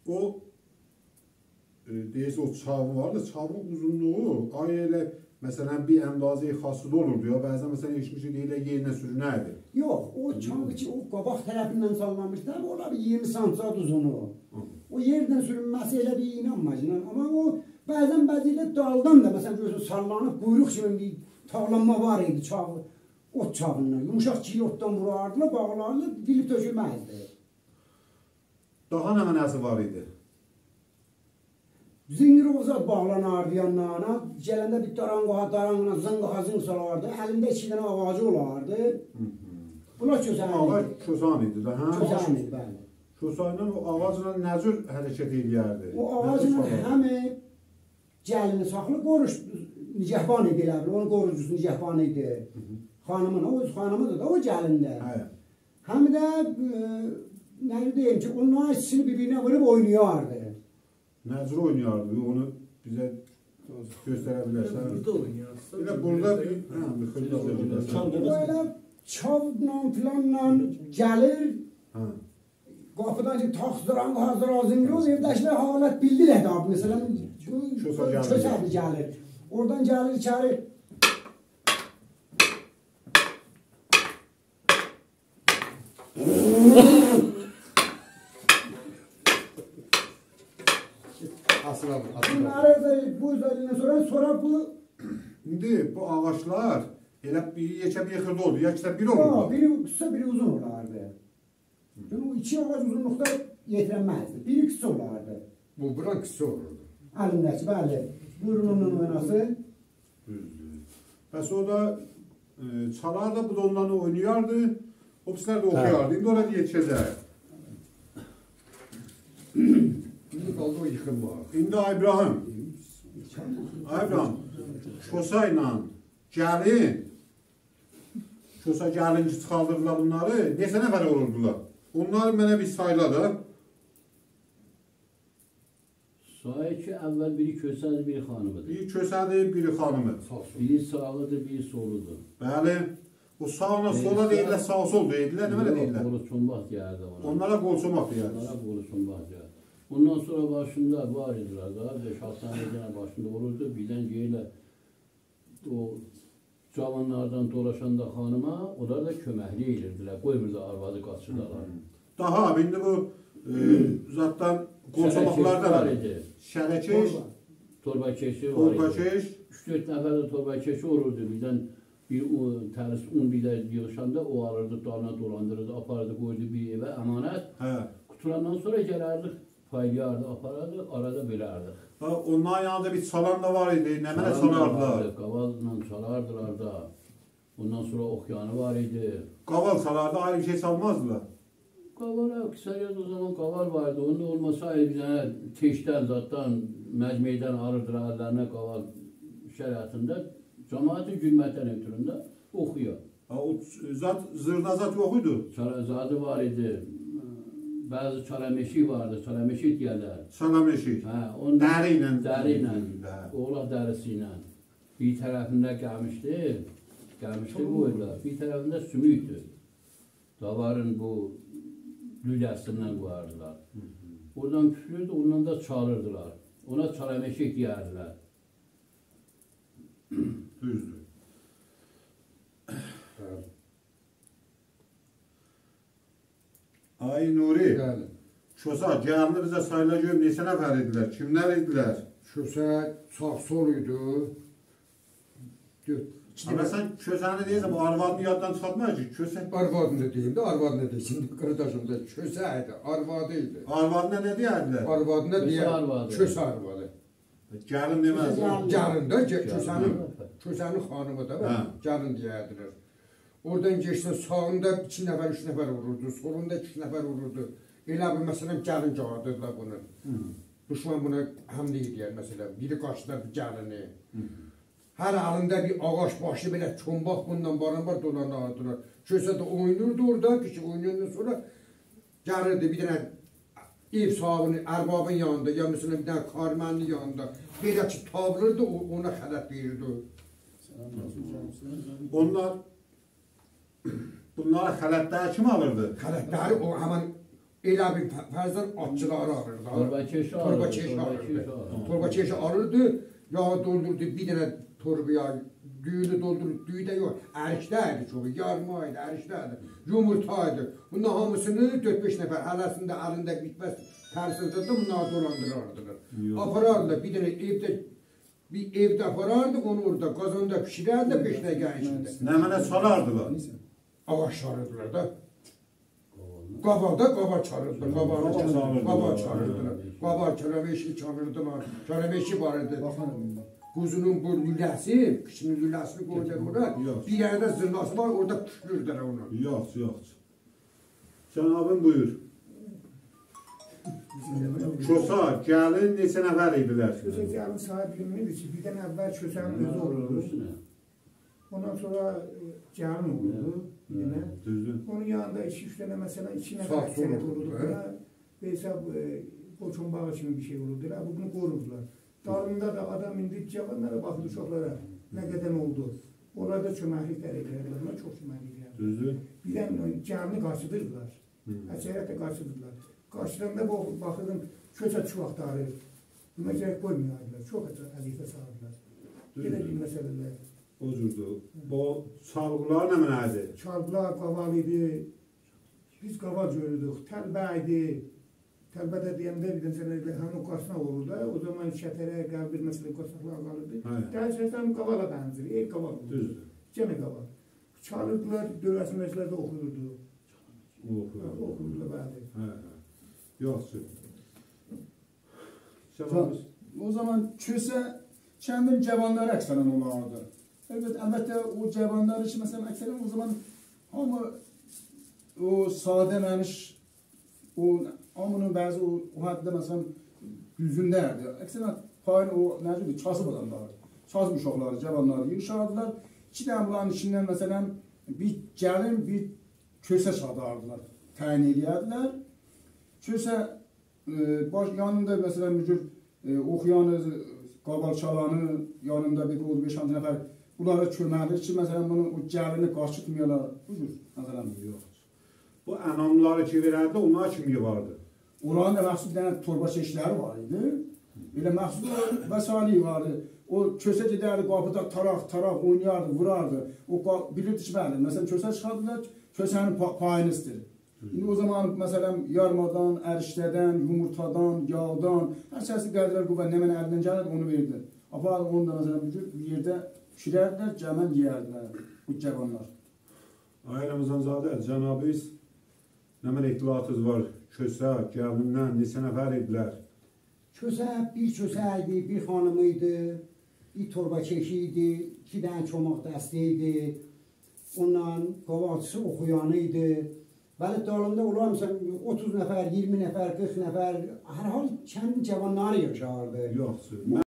o deyirsə o çavı vardı, çavın uzunluğu ay elə məsələn bir əndazə xasıda olurdu ya. Bəzən məsələn eşitmişik deyirlər yerinə sürünərdi. Yox, o çavı ki o qabaq tərəfindən sallanmışlar, olar 20 santimetre uzunu. O yerdən sürünməsi elə bir inanmacına. Amma o bəzi ilə daldan da məsələn görürsün sallanıb quyruq kimi bir tağlanma var idi çavı. Ot çavından. Yumuşaq çiğotdan vurardılar, bağlardılar, dilib tökülməzdi. Daha nə mənəsi var idi? Zingir ovzat bağlanardı yanlarına, gələndə bir darangına zınqaha salardı, əlində 2 dənə ağacı olardı. Bunlar kösən idi. Ağac kösan idi də, hə? Kösən idi, bəli. Kösanla o ağacla nə cür hərəkət edirdi? O ağacla həm gəlini saxlı qoruş, nigəhban idi elə bilir, onun qorucusu nigəhban idi. Xanımın, o öz xanımıdır da, o gəlində. Həm də, nə deyim ki, onların ikisini bir-birinə vurub oynayardı. Nə cür oynayardı? Onu bizə göstərə bilərsən? Burada oynayardı. Elə burada bir xırdaca gedərsən. Böyle çavla filanla gəlir, qapıdan ki, taxtıran hazır azimli o evdəkilər halət bildilər də abi, məsələn, kösədi gəlir. Oradan gəlir içəri. Bunları bu üzerinden sonra bu... İndi bu ağaçlar elə bir yekə bir yıxırda oldu, ya ki biri olurdu. Biri kısa, biri uzun olardı. Yani o iki ağaç uzunlukta yetiremezdi. Biri kısa olardı. Bu buran kısa olurdu. Elindeki, bəli. Buyurunun oynası. Bəs o da çalar da bu da onlarla oynayardı. O pislər də oxuyardı. İndi orada yetişəcək. İndi qaldı o yıxılmaq. İndi İbrahim, Kosa ilə gəlin, Kosa gəlinci çıxaldırdılar bunları, neçə nəfər olurdular? Onlar mənə bir sayla da. Sayı ki, əvvəl biri kösədir, biri xanımıdır. Biri kösədir, biri xanımı. Biri sağıdır, biri soludur. Bəli, o sağına sola deyirlər, sağ sol deyirlər, nə mənə deyirlər? Qoluçombaq deyərdi ona. Onlara qoluçombaq deyərdi. Onlara qoluçombaq deyərdi. Ondan sonra başında var idilər da, 5-6 tane başında olurdu. Birdən deyirlər, o cavanlardan dolaşanda xanıma, onlar da köməkli edirdilər, qoymurdu arvadı qaçırdalar. Daha, indi bu zatdan qolçomaqlar da var idi. Şərəkeş, torbakeşi var idi. 3-4 nəfər də torbakeşi olurdu. Birdən bir təris un bir də yığışanda o alırdı, dalına dolandırırdı, aparırdı, qoydu bir evə əmanət. Qutulandan sonra gələrdik, paylayardı, aparardı, arada bölərdik. Onların yanında bir çalan da var idi, nə mənə çalardılar? Qavalla çalardılar da. Ondan sonra oxyanı var idi. Qaval çalardı, ayrı bir şey çalmazdılar. Qaval, əksəriyyət o zaman qaval vardı. Onun olmasaydı bir dənə teşdən, zatdan, məcmeydən alırdılar əllərinə qaval şəriətində. Cəmaəti gülməkdən ötüründə oxuyor. O zırda zat yox idi? Zadı var idi. Bəzi çalameşik vardı, çalameşik deyərlər. Çalameşik. Dəri ilə. Dəri ilə, oğlaq dərisi ilə. Bir tərəfində gəlmişdi bu evlər. Bir tərəfində sümükdür. Davarın bu lüləsindən qoyardılar. Oradan püflürdü, ondan da çalırdılar. Ona çalameşik deyərdilər. Düzdür. Ay Nuri, Kösə, gəlini bizə sayla görüm, neçə nəfər idilər, kimlər idilər? Kösə sağ-sol idi. Amma sən Kösəni deyirsən, bu arvadını yaddan çıxartmaya ki, Kösə... Arvadını deyim də, arvadını deyim. Şimdi qardaşımda Kösə idi, arvadı idi. Arvadına nə deyərdilər? Arvadına deyər, Kösə arvadı. Gəlin deməz. Gəlin də, Kösənin xanımı da, gəlin deyərdilər. Oradan geçsən sağında 2 nəfər, 3 nəfər vururdu, solunda 2 nəfər vururdu. Elə bir məsələn gəlin çağırdılar bunu. Düşman buna həmlə edir məsələn. Biri qaçdı bir gəlini. Hər əlində bir ağaç başı belə çombaq bundan barambar dolanardılar. Kösə də oynurdu orada, ki oynayandan sonra gəlirdi bir dənə ev sahibinin, ərbabın yanında, ya məsələn bir dənə karmənli yanında. Belə ki tablırdı, ona xələt verirdi. Bunlar xələtləri kim alırdı? Xələtləri o həmən elə bir fərzən atçıları alırdı. Torbakeşi Torbakeşi alırdı, yağı doldurdu, bir dənə torbaya düyünü doldurdu, düyü də yox, ərikdəydi çox, yarmaydı, ərikdəydi, yumurtaydı. Bundan hamısını 4-5 nəfər hələsində, əlində bitməz tərsində də bunları dolandırardılar. Aparardılar, bir dənə evdə aparardı, onu orada qazanda pişirərdi, 5 dəqiqə içində. Nə mənə çalardılar? Ağaç çarırdılar da. Qabaqda qaba çarırdılar, qaba çarırdılar. Qaba kələmeşi çarırdılar, kələmeşi var idi. Quzunun bu lüləsi, kişinin lüləsini qoydular orada. Bir yerdə zırnası var, orada püşürürlər onu. Yox. Cənabım buyur. Çosa, gəlin neçə nəfər idilər? Kösə gəlin sahib bilmirdi ki, birdən əvvəl kösənin özü olurdu. Ondan sonra gəlin olurdu. Onun yanında 2-3 dənə məsələn 2 nəfər sənət olurdu. Və hesab qoçun bağı kimi bir şey olurdu. Bunu qorurdular. Darında da adam indi cavanlara baxdı uşaqlara nə qədər oldu. Orada çöməklik dərəcələrində çox çöməklik edirlər. Birdən gəlini qaçırdılar. Əsərət də qaçırdılar. Qaçıranda baxırdım köçə çuvaxtarı. Məsələn qoymuyorlar. Çox əziyyətə salırdılar. Belə bir məsələlər. O cürdür. Bu çalğılar nə mənədir? Çalğılar qaval idi. Biz qaval görürdük. Təlbə idi. Təlbə də deyəndə bir dənə həmin qasnaq olur da. O zaman şətərə, qəbir məsələ qasnaqlar qalırdı. Dərsən qavala bənzir. Qaval olur. Düzdür. Gene qaval. Çalırdılar, dövləsinəclərdə oxuyurdu. Oxuyurdular bəli. Yoxdur. O zaman kösə kəndin cavanları əksərən olardı. Evet, əlbəttə o cavanlar için məsələn əksərən o zaman hamı o sadə məniş o hamının bəzi o həddə məsələn düzündərdi. Əksərən payın o necədir? Kasıb adamlardı. Kasıb uşaqları, cavanları yığışardılar. 2 dənə bunların içindən məsələn bir gəlin, bir kösə çadardılar. Təyin edərdilər. Kösə yanında məsələn bir cür oxuyanı, qabal çalanı yanında bir 5-6 nəfər bunlara köməkdir ki, məsələn bunu o gəlini qaçırtmıyorlar. Bu cür məsələn yox. Bu ənamları ki verərdi, onlar kimi vardı? Onların da məxsus bir dənə torba çeşidləri var idi. Elə məxsus vəsali vardı. O kösə gedərdi, qapıda taraq oynayardı, vurardı. O bilirdi ki, bəli, məsələn kösə çıxardılar, kösənin payını istəyir. İndi o zaman məsələn yarmadan, ərişlədən, yumurtadan, yağdan, hər səsi qədrlər qüvvə nə mənə əlindən gəlirdi, onu verdi. Apardı onu da məsələn bir yerdə pişirərdilər, cəmən yeyərdilər bu cavanlar. Ay Ramazanzadə, cənabınız nə mənə etilatınız var? Kösə, gəlindən neçə nəfər idilər? Kösə, bir kösə idi, bir xanımı idi, bir torba keşi idi, 2 dənə çomaq dəstə idi, ondan qavalçısı oxuyanı idi. Bəli, dağılımda olan 30 nəfər, 20 nəfər, 40 nəfər, hər hal kəndin cavanları yaşardı. Yoxdur.